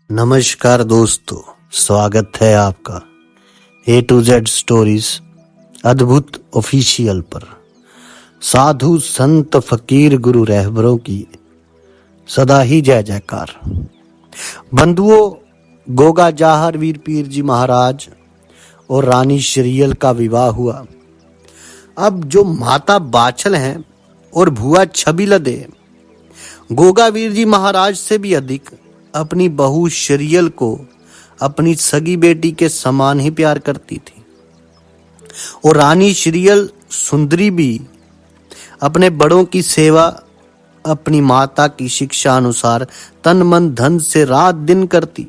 नमस्कार दोस्तों, स्वागत है आपका A to Z स्टोरीज अद्भुत ऑफिशियल पर। साधु संत फकीर गुरु रहबरों की सदा ही जय जयकार। बंधुओं, गोगा जाहर वीर पीर जी महाराज और रानी श्रीयल का विवाह हुआ। अब जो माता बाछल हैं और भुआ छबिलदे गोगा वीर जी महाराज से भी अधिक अपनी बहू श्रीयल को अपनी सगी बेटी के समान ही प्यार करती थी। और रानी श्रीयल सुंदरी भी अपने बड़ों की सेवा अपनी माता की शिक्षा अनुसार तन मन धन से रात दिन करती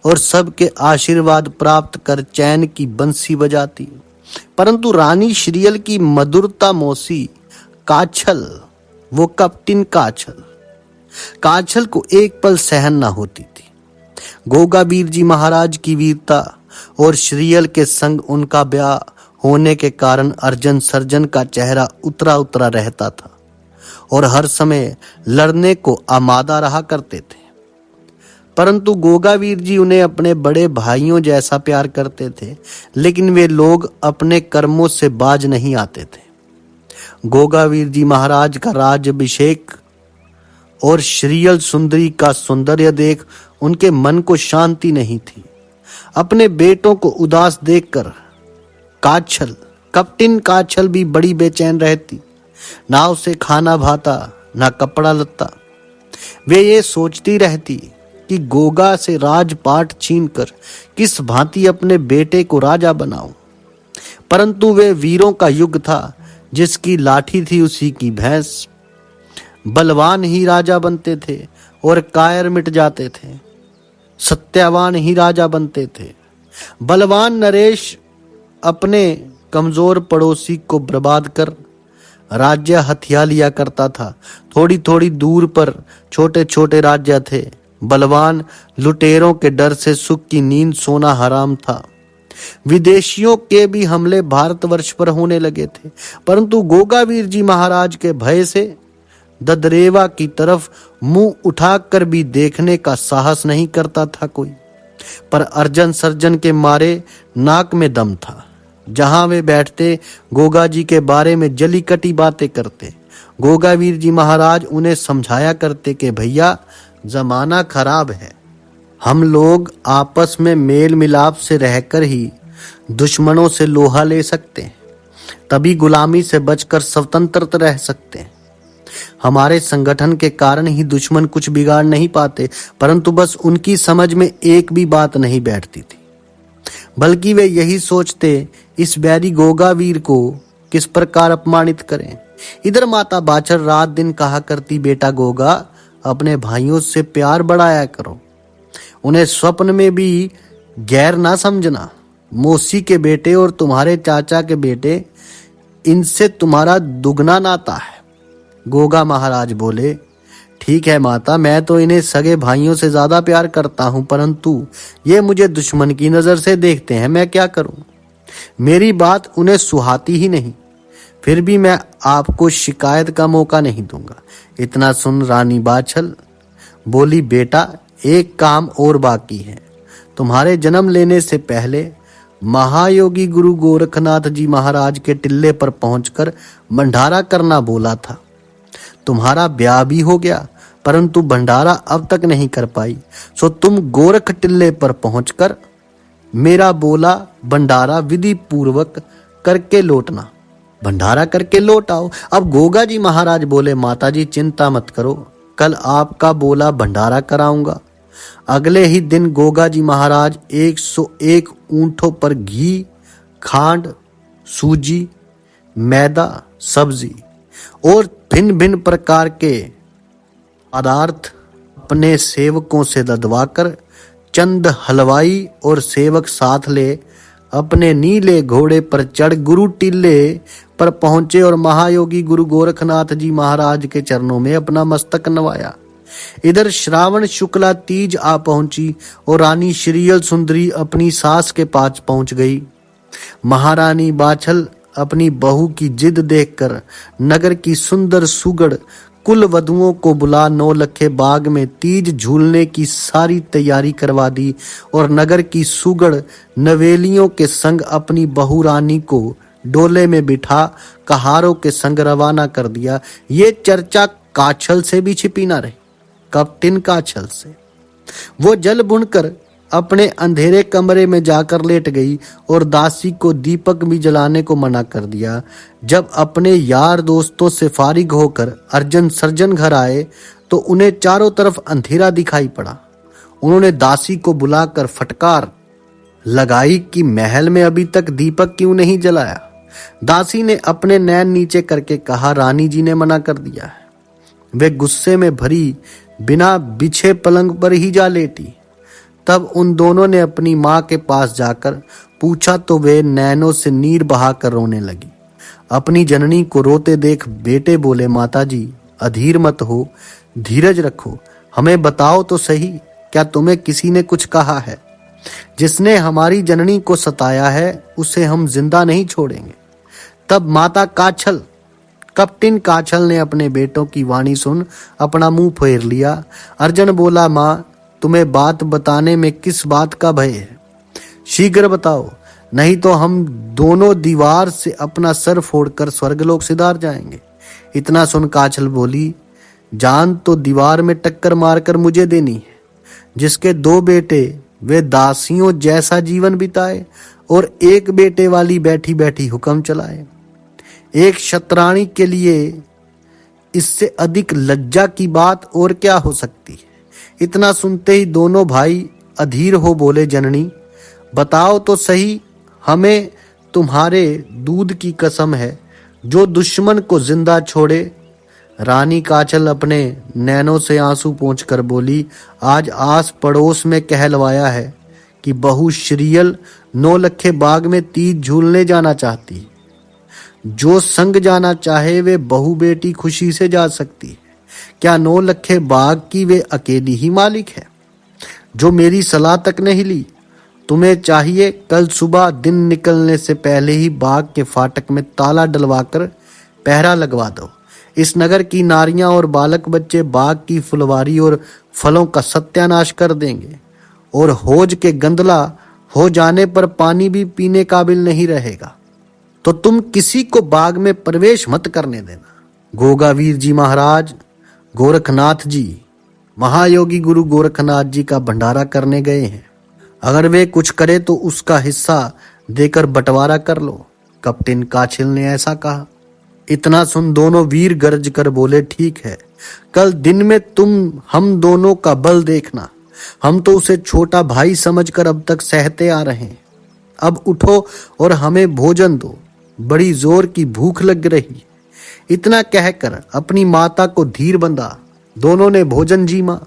और सबके आशीर्वाद प्राप्त कर चैन की बंसी बजाती। परंतु रानी श्रीयल की मधुरता मौसी काछल, वो कपटिन काछल को एक पल सहन न होती थी। गोगा वीर जी महाराज की वीरता और श्रीयल के संग उनका ब्याह होने के कारण अर्जन सर्जन का चेहरा उतरा उतरा रहता था और हर समय लड़ने को आमादा रहा करते थे। परंतु गोगा वीर जी उन्हें अपने बड़े भाइयों जैसा प्यार करते थे, लेकिन वे लोग अपने कर्मों से बाज नहीं आते थे। गोगा वीर जी महाराज का राज्याभिषेक और श्रीयल सुंदरी का सौंदर्य देख उनके मन को शांति नहीं थी। अपने बेटों को उदास देखकर कपटिन काछल भी बड़ी बेचैन रहती। ना उसे खाना भाता, ना कपड़ा लत्ता। वे ये सोचती रहती कि गोगा से राजपाट छीनकर किस भांति अपने बेटे को राजा बनाऊं। परंतु वे वीरों का युग था, जिसकी लाठी थी उसी की भैंस। बलवान ही राजा बनते थे और कायर मिट जाते थे। सत्यवान ही राजा बनते थे। बलवान नरेश अपने कमजोर पड़ोसी को बर्बाद कर राज्य हथिया लिया करता था। थोड़ी थोड़ी दूर पर छोटे छोटे राज्य थे। बलवान लुटेरों के डर से सुख की नींद सोना हराम था। विदेशियों के भी हमले भारतवर्ष पर होने लगे थे, परंतु गोगा वीर जी महाराज के भय से ददरेवा की तरफ मुंह उठाकर भी देखने का साहस नहीं करता था कोई। पर अर्जन सर्जन के मारे नाक में दम था। जहां वे बैठते गोगा जी के बारे में जली कटी बातें करते। गोगा वीर जी महाराज उन्हें समझाया करते कि भैया, जमाना खराब है। हम लोग आपस में मेल मिलाप से रहकर ही दुश्मनों से लोहा ले सकते हैं, तभी गुलामी से बचकर स्वतंत्र रह सकते हैं। हमारे संगठन के कारण ही दुश्मन कुछ बिगाड़ नहीं पाते, परंतु बस उनकी समझ में एक भी बात नहीं बैठती थी। बल्कि वे यही सोचते इस बैरी गोगा वीर को किस प्रकार अपमानित करें। इधर माता बाछल रात दिन कहा करती, बेटा गोगा, अपने भाइयों से प्यार बढ़ाया करो, उन्हें स्वप्न में भी गैर ना समझना। मौसी के बेटे और तुम्हारे चाचा के बेटे, इनसे तुम्हारा दुगना नाता है। गोगा महाराज बोले, ठीक है माता, मैं तो इन्हें सगे भाइयों से ज्यादा प्यार करता हूं, परंतु ये मुझे दुश्मन की नजर से देखते हैं, मैं क्या करूं। मेरी बात उन्हें सुहाती ही नहीं, फिर भी मैं आपको शिकायत का मौका नहीं दूंगा। इतना सुन रानी बाछल बोली, बेटा, एक काम और बाकी है। तुम्हारे जन्म लेने से पहले महायोगी गुरु गोरखनाथ जी महाराज के टिल्ले पर पहुंचकर भंडारा करना बोला था। तुम्हारा ब्याह भी हो गया, परंतु भंडारा अब तक नहीं कर पाई। सो तुम गोरख टिल्ले पर पहुंचकर मेरा बोला भंडारा विधि पूर्वक करके लौटना। भंडारा करके लौट आओ। अब गोगा जी महाराज बोले, माता जी चिंता मत करो, कल आपका बोला भंडारा कराऊंगा। अगले ही दिन गोगा जी महाराज 101 ऊंटों पर घी, खांड, सूजी, मैदा, सब्जी और भिन्न भिन्न प्रकार के पदार्थ अपने सेवकों से लदवाकर चंद हलवाई और सेवक साथ ले अपने नीले घोड़े पर चढ़ गुरु टीले पर पहुंचे और महायोगी गुरु गोरखनाथ जी महाराज के चरणों में अपना मस्तक नवाया। इधर श्रावण शुक्ला तीज आ पहुंची और रानी श्रीयल सुंदरी अपनी सास के पास पहुंच गई। महारानी बाछल अपनी बहू की जिद देखकर नगर की सुंदर सुगड़ कुल वधुओं को बुला नौलखे बाग में तीज झूलने की सारी तैयारी करवा दी और नगर की सुगढ़ नवेलियों के संग अपनी बहू रानी को डोले में बिठा कहारों के संग रवाना कर दिया। ये चर्चा काछल से भी छिपी ना रही, कप्टिन काछल से। वो जल बुनकर अपने अंधेरे कमरे में जाकर लेट गई और दासी को दीपक भी जलाने को मना कर दिया। जब अपने यार दोस्तों से फारिग होकर अर्जन सर्जन घर आए तो उन्हें चारों तरफ अंधेरा दिखाई पड़ा। उन्होंने दासी को बुलाकर फटकार लगाई कि महल में अभी तक दीपक क्यों नहीं जलाया। दासी ने अपने नैन नीचे करके कहा, रानी जी ने मना कर दिया है। वे गुस्से में भरी बिना बिछे पलंग पर ही जा लेटी। तब उन दोनों ने अपनी माँ के पास जाकर पूछा तो वे नैनों से नीर बहाकर रोने लगी। अपनी जननी को रोते देख बेटे बोले, माता जी अधीर मत हो, धीरज रखो, हमें बताओ तो सही, क्या तुम्हें किसी ने कुछ कहा है? जिसने हमारी जननी को सताया है उसे हम जिंदा नहीं छोड़ेंगे। तब माता काछल कप्टिन काछल ने अपने बेटों की वाणी सुन अपना मुंह फेर लिया। अर्जन बोला, माँ तुम्हें बात बताने में किस बात का भय है? शीघ्र बताओ, नहीं तो हम दोनों दीवार से अपना सर फोड़कर स्वर्गलोक सिधार जाएंगे। इतना सुन काछल बोली, जान तो दीवार में टक्कर मारकर मुझे देनी है। जिसके 2 बेटे वे दासियों जैसा जीवन बिताए और एक बेटे वाली बैठी बैठी हुक्म चलाए। एक शतरानी के लिए इससे अधिक लज्जा की बात और क्या हो सकती है? इतना सुनते ही दोनों भाई अधीर हो बोले, जननी बताओ तो सही, हमें तुम्हारे दूध की कसम है, जो दुश्मन को जिंदा छोड़े। रानी काछल अपने नैनों से आंसू पोंछकर बोली, आज आस पड़ोस में कहलवाया है कि बहू श्रीयल नौलखे बाग में तीज झूलने जाना चाहती है। जो संग जाना चाहे वे बहू बेटी खुशी से जा सकती है। क्या नौलखे बाग की वे अकेली ही मालिक है जो मेरी सलाह तक नहीं ली? तुम्हें चाहिए कल सुबह दिन निकलने से पहले ही बाग के फाटक में ताला डलवाकर पहरा लगवा दो। इस नगर की नारियां और बालक बच्चे बाग की फुलवारी और फलों का सत्यानाश कर देंगे और होज के गंदला हो जाने पर पानी भी पीने काबिल नहीं रहेगा। तो तुम किसी को बाग में प्रवेश मत करने देना। गोगावीर जी महाराज गोरखनाथ जी महायोगी गुरु गोरखनाथ जी का भंडारा करने गए हैं। अगर वे कुछ करे तो उसका हिस्सा देकर बंटवारा कर लो। कप्टिन काछल ने ऐसा कहा। इतना सुन दोनों वीर गरज कर बोले, ठीक है, कल दिन में तुम हम दोनों का बल देखना। हम तो उसे छोटा भाई समझकर अब तक सहते आ रहे हैं। अब उठो और हमें भोजन दो, बड़ी जोर की भूख लग रही। इतना कहकर अपनी माता को धीर बंधा दोनों ने भोजन जीमा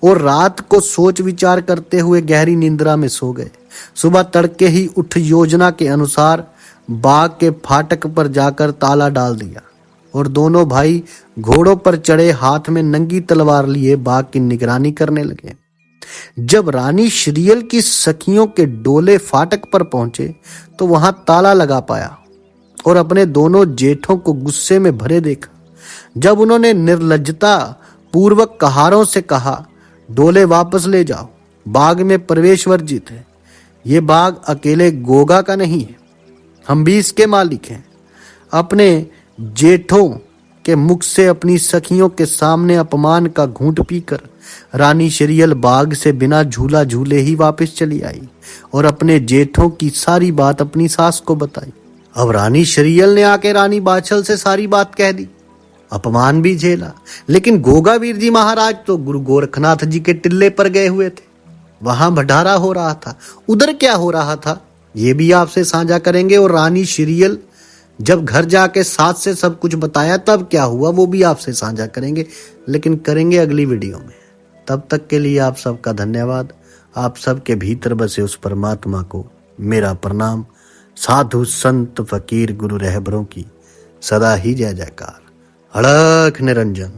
और रात को सोच विचार करते हुए गहरी निंद्रा में सो गए। सुबह तड़के ही उठ योजना के अनुसार बाग के फाटक पर जाकर ताला डाल दिया और दोनों भाई घोड़ों पर चढ़े हाथ में नंगी तलवार लिए बाग की निगरानी करने लगे। जब रानी श्रीयल की सखियों के डोले फाटक पर पहुंचे तो वहां ताला लगा पाया और अपने दोनों जेठों को गुस्से में भरे देखा। जब उन्होंने निर्लज्जता पूर्वक कहारों से कहा, डोले वापस ले जाओ, बाग में प्रवेश वर्जित है। ये बाग अकेले गोगा का नहीं है, हम भी इसके मालिक हैं। अपने जेठों के मुख से अपनी सखियों के सामने अपमान का घूंट पीकर रानी श्रीयल बाग से बिना झूला झूले ही वापस चली आई और अपने जेठों की सारी बात अपनी सास को बताई। अब रानी श्रीयल ने आके रानी बाछल से सारी बात कह दी, अपमान भी झेला। लेकिन गोगावीर जी महाराज तो गुरु गोरखनाथ जी के टिल्ले पर गए हुए थे, वहां भंडारा हो रहा था। उधर क्या हो रहा था ये भी आपसे साझा करेंगे और रानी श्रीयल जब घर जाके सास से सब कुछ बताया तब क्या हुआ वो भी आपसे साझा करेंगे, लेकिन करेंगे अगली वीडियो में। तब तक के लिए आप सबका धन्यवाद। आप सबके भीतर बसे उस परमात्मा को मेरा प्रणाम। साधु संत फकीर गुरु रहबरों की सदा ही जय जयकार। अलख निरंजन।